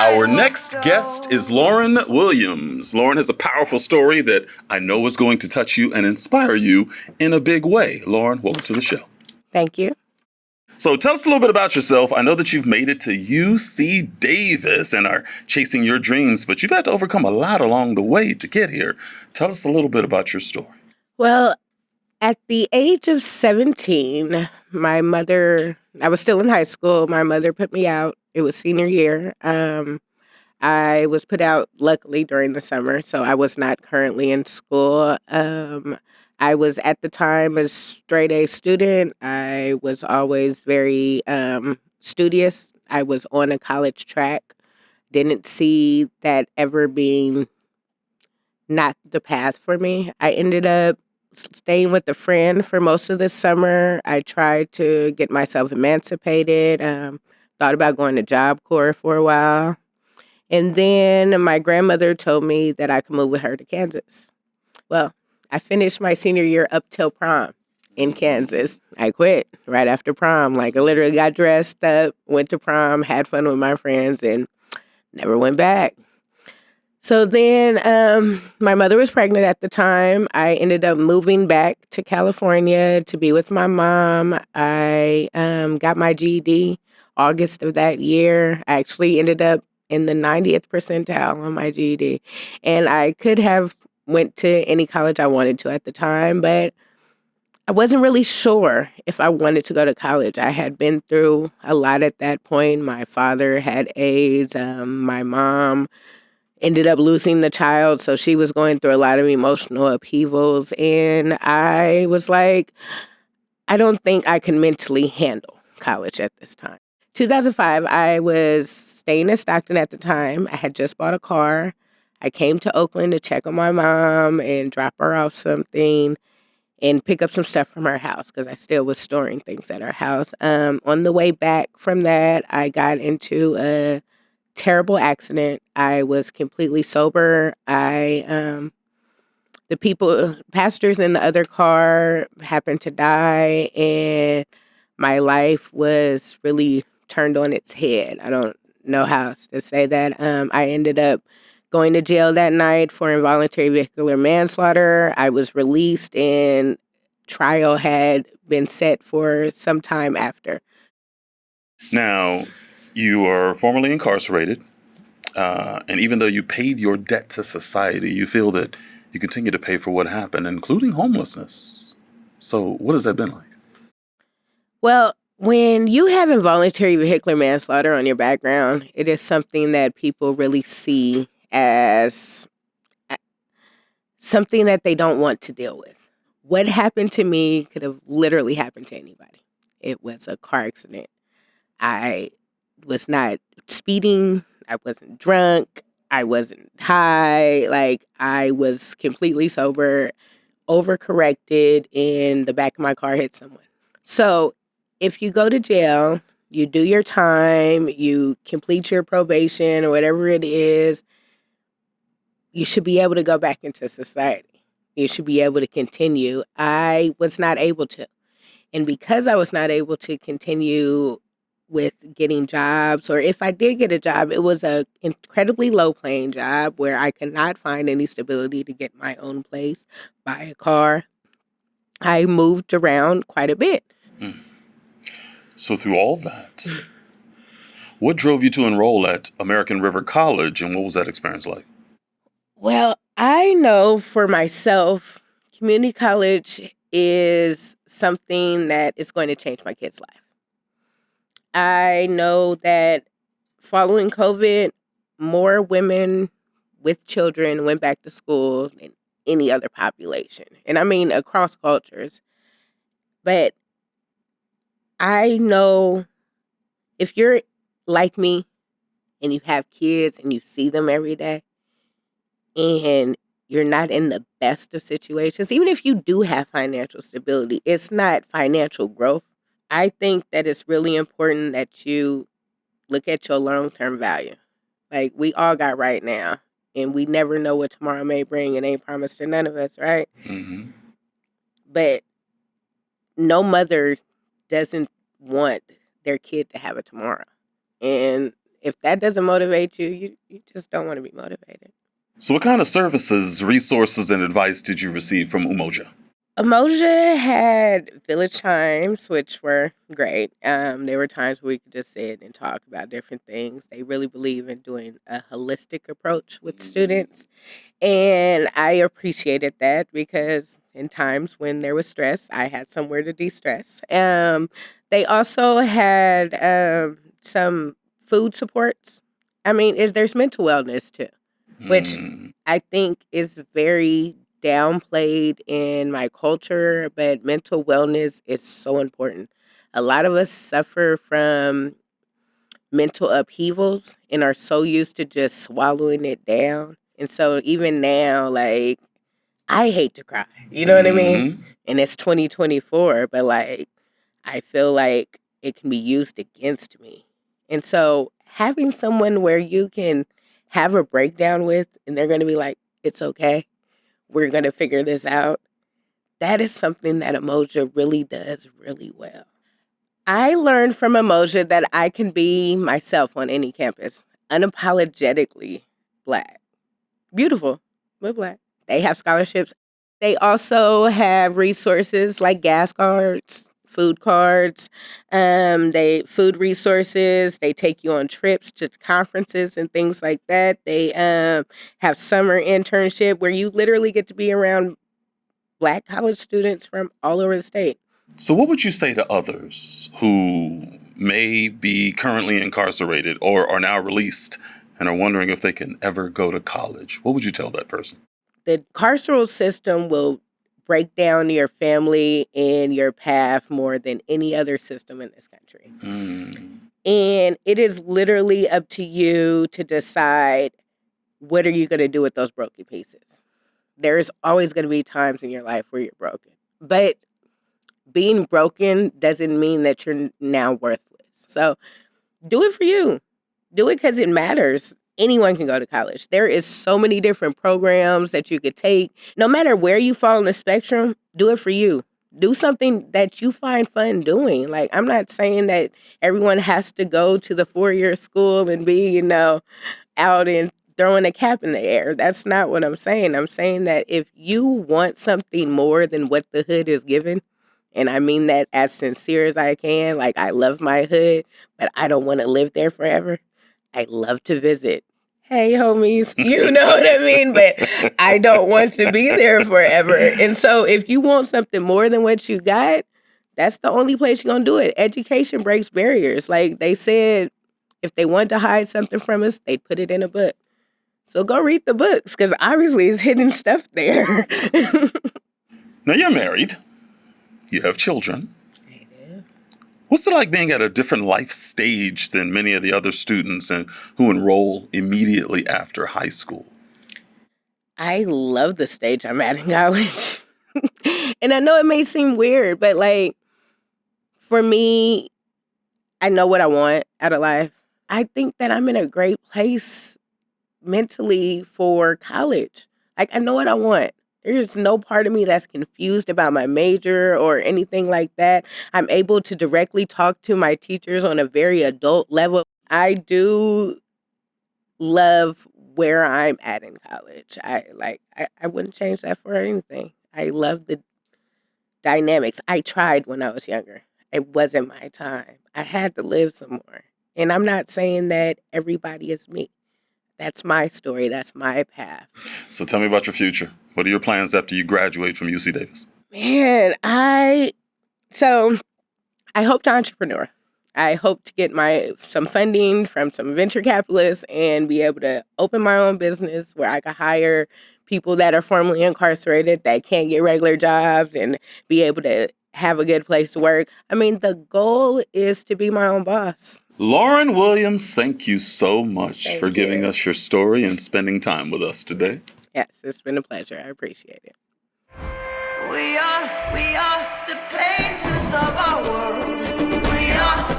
Our next guest is Laurin Williams. Laurin has a powerful story that I know is going to touch you and inspire you in a big way. Laurin, welcome to the show. Thank you. So tell us a little bit about yourself. I know that you've made it to UC Davis and are chasing your dreams, but you've had to overcome a lot along the way to get here. Tell us a little bit about your story. Well, at the age of 17, I was still in high school. My mother put me out. It was senior year. I was put out, luckily, during the summer, so I was not currently in school. I was, at the time, a straight A student. I was always very studious. I was on a college track. Didn't see that ever being not the path for me. I ended up staying with a friend for most of the summer. I tried to get myself emancipated. Thought about going to Job Corps for a while. And then my grandmother told me that I could move with her to Kansas. Well, I finished my senior year up till prom in Kansas. I quit right after prom. I literally got dressed up, went to prom, had fun with my friends, and never went back. So then my mother was pregnant at the time. I ended up moving back to California to be with my mom. I got my GED August of that year. I actually ended up in the 90th percentile on my GED. And I could have went to any college I wanted to at the time, but I wasn't really sure if I wanted to go to college. I had been through a lot at that point. My father had AIDS. My mom ended up losing the child, so she was going through a lot of emotional upheavals. And I was like, I don't think I can mentally handle college at this time. 2005, I was staying in Stockton at the time. I had just bought a car. I came to Oakland to check on my mom and drop her off something and pick up some stuff from her house because I still was storing things at her house. On the way back from that, I got into a terrible accident. I was completely sober. The pastors in the other car happened to die, and my life was really turned on its head. I don't know how else to say that. I ended up going to jail that night for involuntary vehicular manslaughter. I was released, and trial had been set for some time after. Now, you are formerly incarcerated, and even though you paid your debt to society, you feel that you continue to pay for what happened, including homelessness. So what has that been like? Well, when you have involuntary vehicular manslaughter on your background, it is something that people really see as something that they don't want to deal with. What happened to me could have literally happened to anybody. It was a car accident. I was not speeding. I wasn't drunk. I wasn't high. I was completely sober, overcorrected, and the back of my car hit someone. So if you go to jail, you do your time, you complete your probation or whatever it is, you should be able to go back into society. You should be able to continue. I was not able to. And because I was not able to continue with getting jobs, or if I did get a job, it was an incredibly low-paying job where I could not find any stability to get my own place, buy a car. I moved around quite a bit. So through all that, what drove you to enroll at American River College, and what was that experience like? Well, I know for myself, community college is something that is going to change my kid's life. I know that following COVID, more women with children went back to school than any other population. And I mean across cultures. But I know if you're like me and you have kids and you see them every day and you're not in the best of situations, even if you do have financial stability, it's not financial growth. I think that it's really important that you look at your long-term value. We all got right now, and we never know what tomorrow may bring. It ain't promised to none of us, right? Mm-hmm. But no mother doesn't want their kid to have a tomorrow. And If that doesn't motivate you, you just don't want to be motivated. So what kind of services, resources, and advice did you receive from Umoja? Umoja had village times, which were great. There were times where we could just sit and talk about different things. They really believe in doing a holistic approach with students. And I appreciated that because in times when there was stress, I had somewhere to de-stress. They also had some food supports. I mean, if there's mental wellness too, which I think is very downplayed in my culture, but mental wellness is so important. A lot of us suffer from mental upheavals and are so used to just swallowing it down. And so even now, like, I hate to cry. You know what I mean? And it's 2024, but like, I feel like it can be used against me. And so having someone where you can have a breakdown with and they're going to be like, it's okay. We're going to figure this out. That is something that Umoja really does really well. I learned from Umoja that I can be myself on any campus, unapologetically Black. Beautiful, but Black. They have scholarships. They also have resources like gas cards, food cards, they food resources. They take you on trips to conferences and things like that. They have summer internship where you literally get to be around Black college students from all over the state. So what would you say to others who may be currently incarcerated or are now released and are wondering if they can ever go to college? What would you tell that person? The carceral system will break down your family and your path more than any other system in this country. And it is literally up to you to decide what are you going to do with those broken pieces. There's always going to be times in your life where you're broken. But being broken doesn't mean that you're now worthless. So do it for you. Do it because it matters. Anyone can go to college. There is so many different programs that you could take. No matter where you fall in the spectrum, do it for you. Do something that you find fun doing. Like, I'm not saying that everyone has to go to the 4-year school and be, out and throwing a cap in the air. That's not what I'm saying. I'm saying that if you want something more than what the hood is giving, and I mean that as sincere as I can, like, I love my hood, but I don't want to live there forever. I love to visit. Hey, homies, you know what I mean? But I don't want to be there forever. And so if you want something more than what you got, that's the only place you're going to do it. Education breaks barriers. Like they said, if they wanted to hide something from us, they'd put it in a book. So go read the books because obviously it's hidden stuff there. Now you're married. You have children. I do. What's it like being at a different life stage than many of the other students and who enroll immediately after high school? I love the stage I'm at in college. And I know it may seem weird, but like for me, I know what I want out of life. I think that I'm in a great place mentally for college. Like I know what I want. There's no part of me that's confused about my major or anything like that. I'm able to directly talk to my teachers on a very adult level. I do love where I'm at in college. I wouldn't change that for anything. I love the dynamics. I tried when I was younger. It wasn't my time. I had to live some more. And I'm not saying that everybody is me. That's my story. That's my path. So tell me about your future. What are your plans after you graduate from UC Davis? Man, I hope to entrepreneur. I hope to get some funding from some venture capitalists and be able to open my own business where I could hire people that are formerly incarcerated that can't get regular jobs and be able to have a good place to work. I mean, the goal is to be my own boss. Laurin Williams, thank you so much Thank for giving you. us your story and spending time with us today. Yes, it's been a pleasure. I appreciate it. We are the painters of our world. We are